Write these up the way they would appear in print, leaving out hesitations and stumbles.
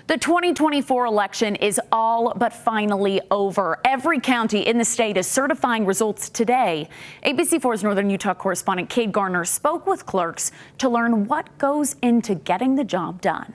The 2024 election is all but finally over. Every county in the state is certifying results today. ABC4's Northern Utah correspondent Kade Garner spoke with clerks to learn what goes into getting the job done.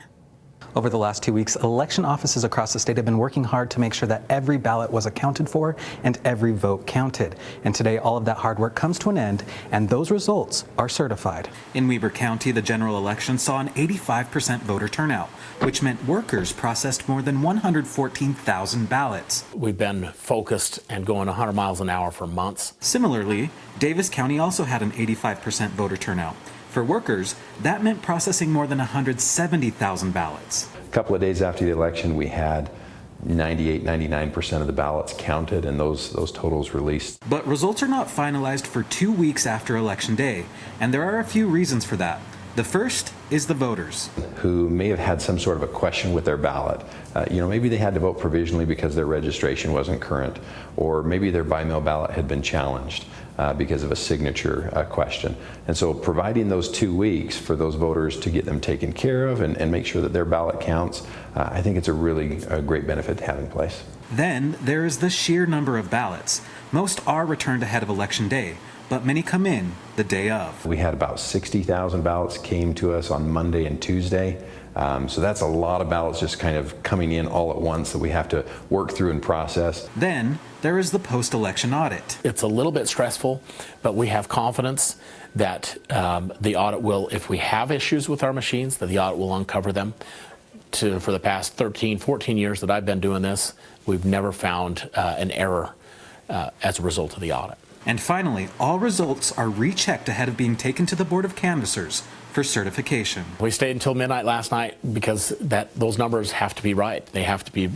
Over the last 2 weeks, election offices across the state have been working hard to make sure that every ballot was accounted for and every vote counted. And today, all of that hard work comes to an end, and those results are certified. In Weber County, the general election saw an 85% voter turnout, which meant workers processed more than 114,000 ballots. We've been focused and going 100 miles an hour for months. Similarly, Davis County also had an 85% voter turnout. For workers, that meant processing more than 170,000 ballots. A couple of days after the election, we had 99% of the ballots counted and those totals released. But results are not finalized for 2 weeks after Election Day, and there are a few reasons for that. The first is the voters, who may have had some sort of a question with their ballot. Maybe they had to vote provisionally because their registration wasn't current, or maybe their by-mail ballot had been challenged because of a signature question. And so providing those 2 weeks for those voters to get them taken care of and make sure that their ballot counts, I think it's a really great benefit to have in place. Then there is the sheer number of ballots. Most are returned ahead of Election Day, but many come in the day of. We had about 60,000 ballots came to us on Monday and Tuesday. So that's a lot of ballots just kind of coming in all at once that we have to work through and process. Then there is the post-election audit. It's a little bit stressful, but we have confidence that the audit will, if we have issues with our machines, that the audit will uncover them. For the past 13, 14 years that I've been doing this, we've never found an error as a result of the audit. And finally, all results are rechecked ahead of being taken to the Board of Canvassers for certification. We stayed until midnight last night because those numbers have to be right. They have to be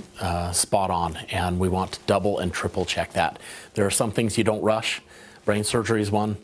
spot on, and we want to double and triple check that. There are some things you don't rush. Brain surgery is one.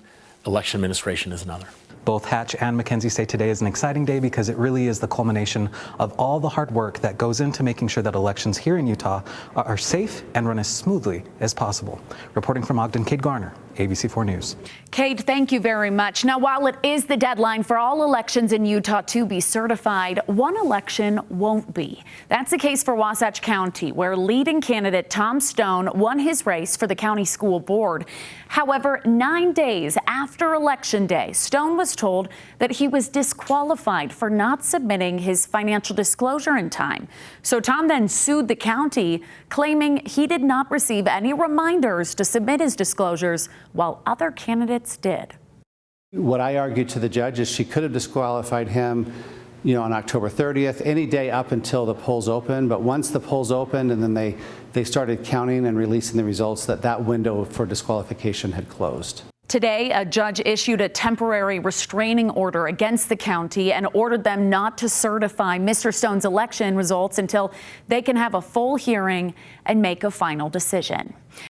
Election administration is another. Both Hatch and McKenzie say today is an exciting day because it really is the culmination of all the hard work that goes into making sure that elections here in Utah are safe and run as smoothly as possible. Reporting from Ogden, Kade Garner, ABC4 News. Kade, thank you very much. Now, while it is the deadline for all elections in Utah to be certified, one election won't be. That's the case for Wasatch County, where leading candidate Tom Stone won his race for the county school board. However, 9 days after Election Day, Stone was told that he was disqualified for not submitting his financial disclosure in time. So Tom then sued the county, claiming he did not receive any reminders to submit his disclosures while other candidates did. What I argued to the judge is she could have disqualified him, on October 30th, any day up until the polls open. But once the polls opened and then they started counting and releasing the results, that window for disqualification had closed. Today, a judge issued a temporary restraining order against the county and ordered them not to certify Mr. Stone's election results until they can have a full hearing and make a final decision.